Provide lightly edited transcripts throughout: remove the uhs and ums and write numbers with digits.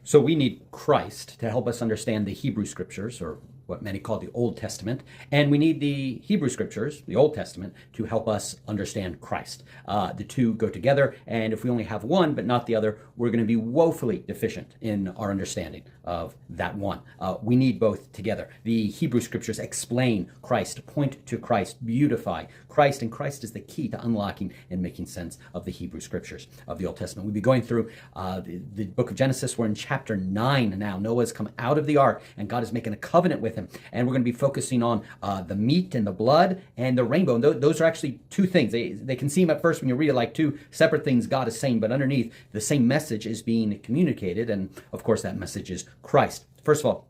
So we need Christ to help us understand the Hebrew Scriptures, or what many call the Old Testament, and we need the Hebrew Scriptures, the Old Testament, to help us understand Christ. The two go together, and if we only have one but not the other, we're going to be woefully deficient in our understanding of that one. We need both together. The Hebrew Scriptures explain Christ, point to Christ, beautify Christ, and Christ is the key to unlocking and making sense of the Hebrew Scriptures of the Old Testament. We'll be going through the book of Genesis. We're in chapter 9 now. Noah's come out of the ark, and God is making a covenant with him. And we're going to be focusing on the meat and the blood and the rainbow. And those are actually two things. They can seem at first when you read it like two separate things God is saying, but underneath, the same message is being communicated. And of course, that message is Christ. First of all,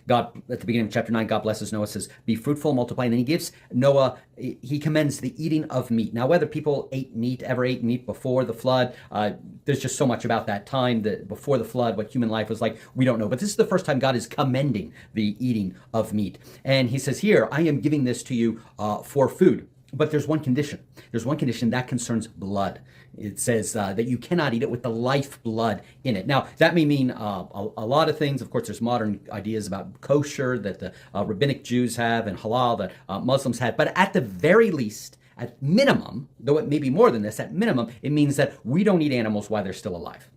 God, at the beginning of chapter 9, God blesses Noah, says, be fruitful, multiply. And then he gives Noah, he commends the eating of meat. Now, whether people ever ate meat before the flood, there's just so much about that time, that before the flood, what human life was like, we don't know. But this is the first time God is commending the eating of meat. And he says, here, I am giving this to you for food. But there's one condition. There's one condition that concerns blood. It says that you cannot eat it with the life blood in it. Now, that may mean a lot of things. Of course, there's modern ideas about kosher that the rabbinic Jews have and halal that Muslims have. But at the very least, at minimum, though it may be more than this, at minimum, it means that we don't eat animals while they're still alive.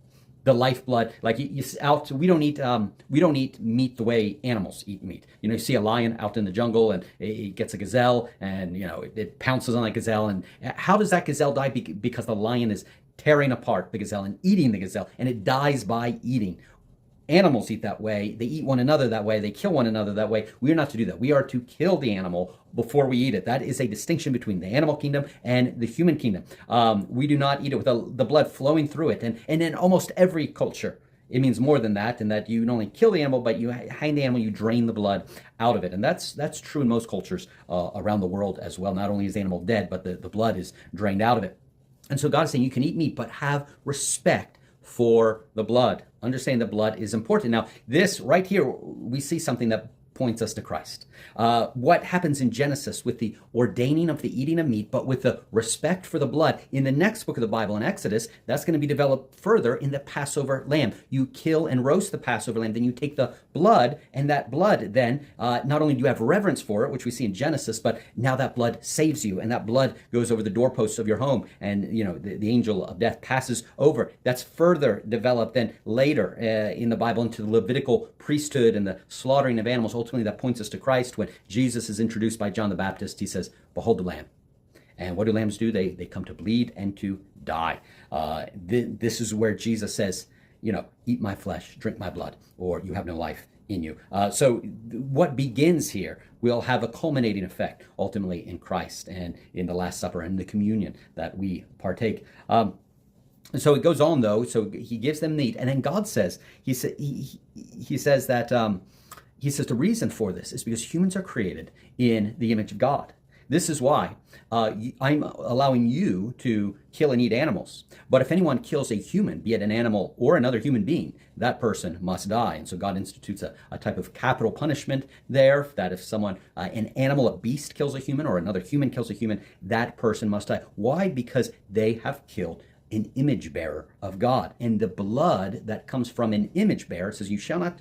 The lifeblood, like we don't eat meat the way animals eat meat. You see a lion out in the jungle and it gets a gazelle, and it pounces on that gazelle. And how does that gazelle die? Because the lion is tearing apart the gazelle and eating the gazelle, and it dies by eating. Animals eat that way. They eat one another that way. They kill one another that way. We are not to do that. We are to kill the animal before we eat it. That is a distinction between the animal kingdom and the human kingdom. We do not eat it with the blood flowing through it. And in almost every culture, it means more than that, in that you not only kill the animal, but you hang the animal, you drain the blood out of it. And that's true in most cultures around the world as well. Not only is the animal dead, but the blood is drained out of it. And so God is saying you can eat meat, but have respect for the blood. Understand that blood is important. Now, this right here, we see something that points us to Christ. What happens in Genesis with the ordaining of the eating of meat, but with the respect for the blood, in the next book of the Bible, in Exodus, that's going to be developed further in the Passover lamb. You kill and roast the Passover lamb, then you take the blood, and that blood then, not only do you have reverence for it, which we see in Genesis, but now that blood saves you, and that blood goes over the doorposts of your home, and the angel of death passes over. That's further developed then later in the Bible into the Levitical priesthood and the slaughtering of animals. Ultimately, that points us to Christ. When Jesus is introduced by John the Baptist, he says, behold the lamb. And what do lambs do? They come to bleed and to die. This is where Jesus says, eat my flesh, drink my blood, or you have no life in you. So what begins here will have a culminating effect ultimately in Christ and in the Last Supper and the communion that we partake. So it goes on, though. So he gives them meat, and then God says, he says that he says the reason for this is because humans are created in the image of God. This is why I'm allowing you to kill and eat animals. But if anyone kills a human, be it an animal or another human being, that person must die. And so God institutes a type of capital punishment there, that if someone, an animal, a beast kills a human, or another human kills a human, that person must die. Why? Because they have killed an image bearer of God. And the blood that comes from an image bearer, it says you shall not,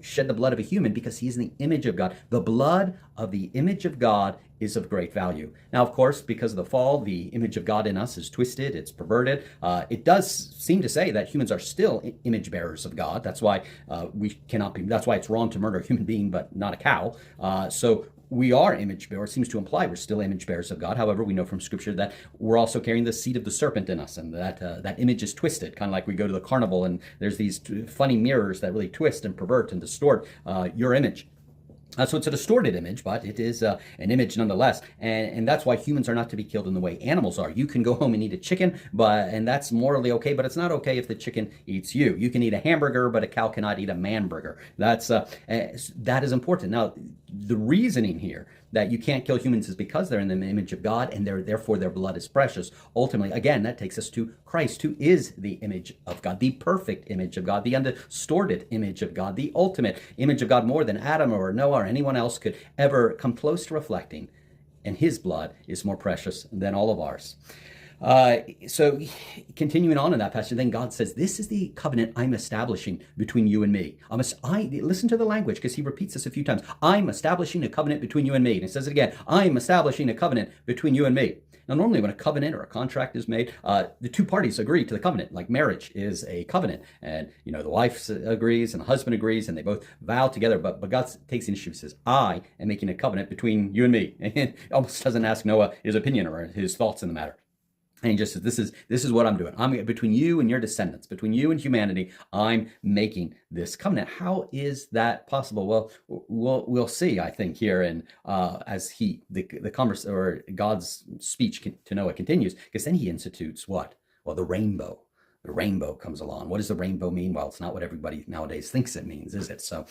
shed the blood of a human, because he is in the image of God. The blood of the image of God is of great value. Now, of course, because of the fall, the image of God in us is twisted, it's perverted. It does seem to say that humans are still image bearers of God. That's why that's why it's wrong to murder a human being, but not a cow. So we are image bearers. It seems to imply we're still image bearers of God. However, we know from Scripture that we're also carrying the seed of the serpent in us, and that image is twisted, kind of like we go to the carnival and there's these funny mirrors that really twist and pervert and distort your image. So it's a distorted image, but it is an image nonetheless. And that's why humans are not to be killed in the way animals are. You can go home and eat a chicken, and that's morally okay, but it's not okay if the chicken eats you. You can eat a hamburger, but a cow cannot eat a man burger. That is important. Now, the reasoning here that you can't kill humans is because they're in the image of God, and therefore their blood is precious. Ultimately, again, that takes us to Christ, who is the image of God, the perfect image of God, the undistorted image of God, the ultimate image of God, more than Adam or Noah or anyone else could ever come close to reflecting. And his blood is more precious than all of ours. So continuing on in that passage, then God says, "This is the covenant I'm establishing between you and me." Listen to the language because he repeats this a few times. I'm establishing a covenant between you and me. And he says it again. I'm establishing a covenant between you and me. Now, normally when a covenant or a contract is made, the two parties agree to the covenant. Like marriage is a covenant, and the wife agrees and the husband agrees, and they both vow together. But God takes the initiative and says, "I am making a covenant between you and me," and almost doesn't ask Noah his opinion or his thoughts in the matter. And he just says, this is what I'm doing. I'm between you and your descendants, between you and humanity. I'm making this covenant. How is that possible? Well, we'll see. I think here, and as the converse or God's speech to Noah continues, because then he institutes what? Well, the rainbow. The rainbow comes along. What does the rainbow mean? Well, it's not what everybody nowadays thinks it means, is it? So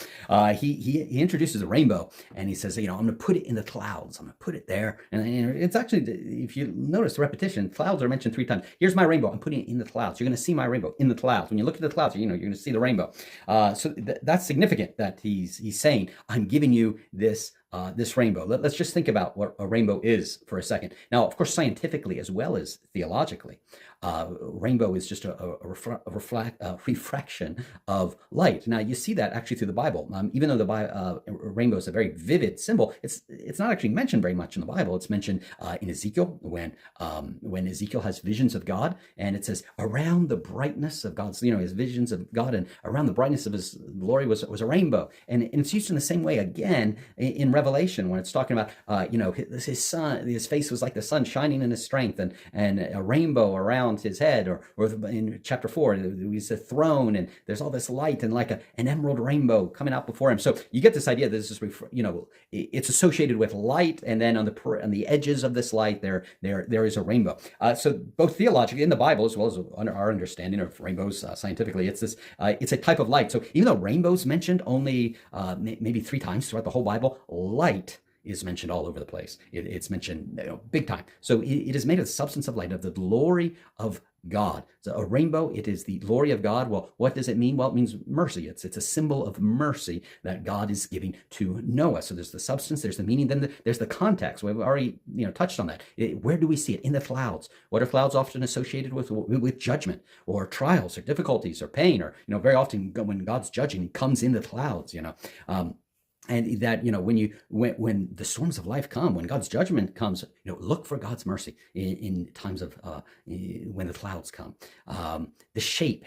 he introduces a rainbow, and he says, I'm going to put it in the clouds. I'm going to put it there. And it's actually, if you notice the repetition, clouds are mentioned 3 times. Here's my rainbow. I'm putting it in the clouds. You're going to see my rainbow in the clouds. When you look at the clouds, you're going to see the rainbow. So that's significant that he's saying, I'm giving you this rainbow. Let's just think about what a rainbow is for a second. Now, of course, scientifically as well as theologically, rainbow is just a refraction of light. Now, you see that actually through the Bible. Even though the rainbow is a very vivid symbol, it's not actually mentioned very much in the Bible. It's mentioned in Ezekiel when Ezekiel has visions of God, and it says around the brightness of God's, his visions of God, and around the brightness of his glory was a rainbow. And it's used in the same way again in Revelation when it's talking about, his son, his face was like the sun shining in his strength, and a rainbow around his head, or in chapter 4, he's a throne, and there's all this light and like an emerald rainbow coming out before him. So you get this idea that this is, it's associated with light, and then on the edges of this light, there is a rainbow. So both theologically in the Bible as well as our understanding of rainbows scientifically, it's a type of light. So even though rainbows mentioned only maybe 3 times throughout the whole Bible, light is mentioned all over the place. It's mentioned big time. So it is made of the substance of light, of the glory of God. So a rainbow, it is the glory of God. Well, what does it mean? Well, it means mercy. It's a symbol of mercy that God is giving to Noah. So there's the substance, there's the meaning, then there's the context. We've already touched on that. Where do we see it? In the clouds. What are clouds often associated with judgment or trials or difficulties or pain, or very often when God's judging, he comes in the clouds. And that, when the storms of life come, when God's judgment comes, look for God's mercy in times of when the clouds come. The shape,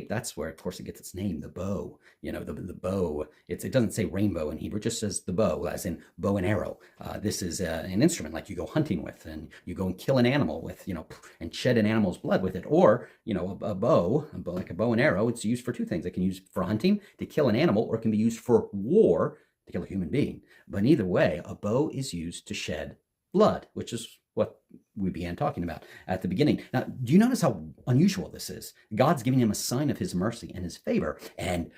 that's where, of course, it gets its name, the bow. The bow, it doesn't say rainbow in Hebrew, it just says the bow, as in bow and arrow. This is an instrument like you go hunting with, and you go and kill an animal with, and shed an animal's blood with it. Or, a bow, like a bow and arrow, it's used for 2 things. It can be used for hunting, to kill an animal, or it can be used for war, to kill a human being. But either way, a bow is used to shed blood, which is what we began talking about at the beginning. Now, do you notice how unusual this is? God's giving him a sign of his mercy and his favor, and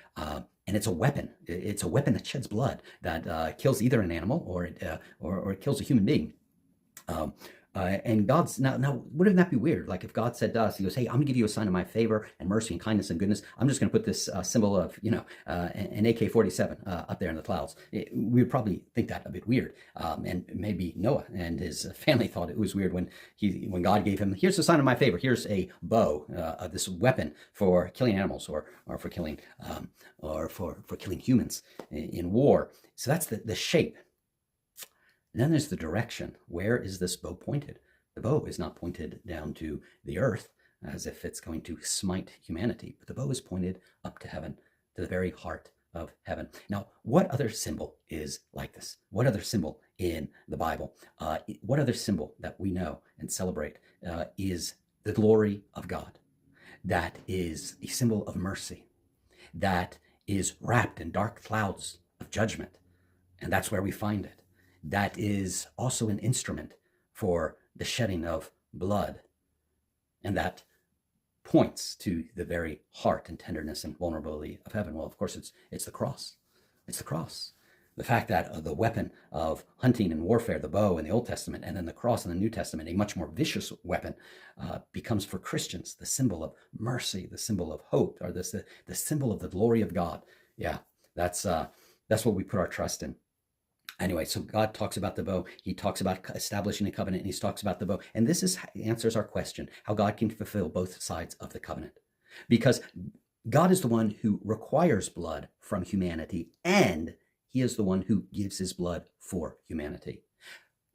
it's a weapon. It's a weapon that sheds blood, that kills either an animal or it kills a human being. And God's now, wouldn't that be weird? Like if God said to us, he goes, "Hey, I'm gonna give you a sign of my favor and mercy and kindness and goodness. I'm just gonna put this symbol of, an AK-47 up there in the clouds." We would probably think that a bit weird. And maybe Noah and his family thought it was weird when God gave him, "Here's the sign of my favor. Here's a bow, this weapon for killing animals or for killing for killing humans in war." So that's the shape. And then there's the direction. Where is this bow pointed? The bow is not pointed down to the earth as if it's going to smite humanity, but the bow is pointed up to heaven, to the very heart of heaven. Now, what other symbol is like this? What other symbol in the Bible? What other symbol that we know and celebrate is the glory of God? That is a symbol of mercy. That is wrapped in dark clouds of judgment. And that's where we find it. That is also an instrument for the shedding of blood. And that points to the very heart and tenderness and vulnerability of heaven. Well, of course, it's the cross. It's the cross. The fact that the weapon of hunting and warfare, the bow in the Old Testament, and then the cross in the New Testament, a much more vicious weapon, becomes for Christians the symbol of mercy, the symbol of hope, or the symbol of the glory of God. Yeah, that's what we put our trust in. Anyway, so God talks about the bow. He talks about establishing a covenant, and he talks about the bow. And this answers our question, how God can fulfill both sides of the covenant. Because God is the one who requires blood from humanity, and he is the one who gives his blood for humanity.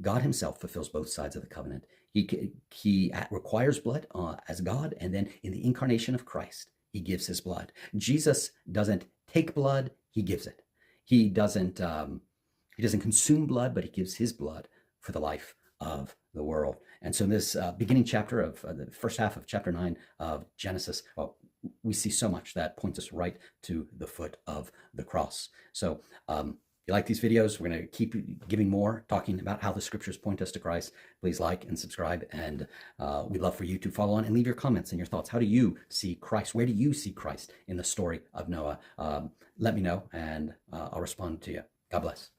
God himself fulfills both sides of the covenant. He requires blood as God, and then in the incarnation of Christ, he gives his blood. Jesus doesn't take blood, he gives it. He doesn't consume blood, but he gives his blood for the life of the world. And so in this beginning chapter of the first half of chapter 9 of Genesis, well, we see so much that points us right to the foot of the cross. So if you like these videos, we're going to keep giving more, talking about how the scriptures point us to Christ. Please like and subscribe, and we'd love for you to follow on and leave your comments and your thoughts. How do you see Christ? Where do you see Christ in the story of Noah? Let me know, and I'll respond to you. God bless.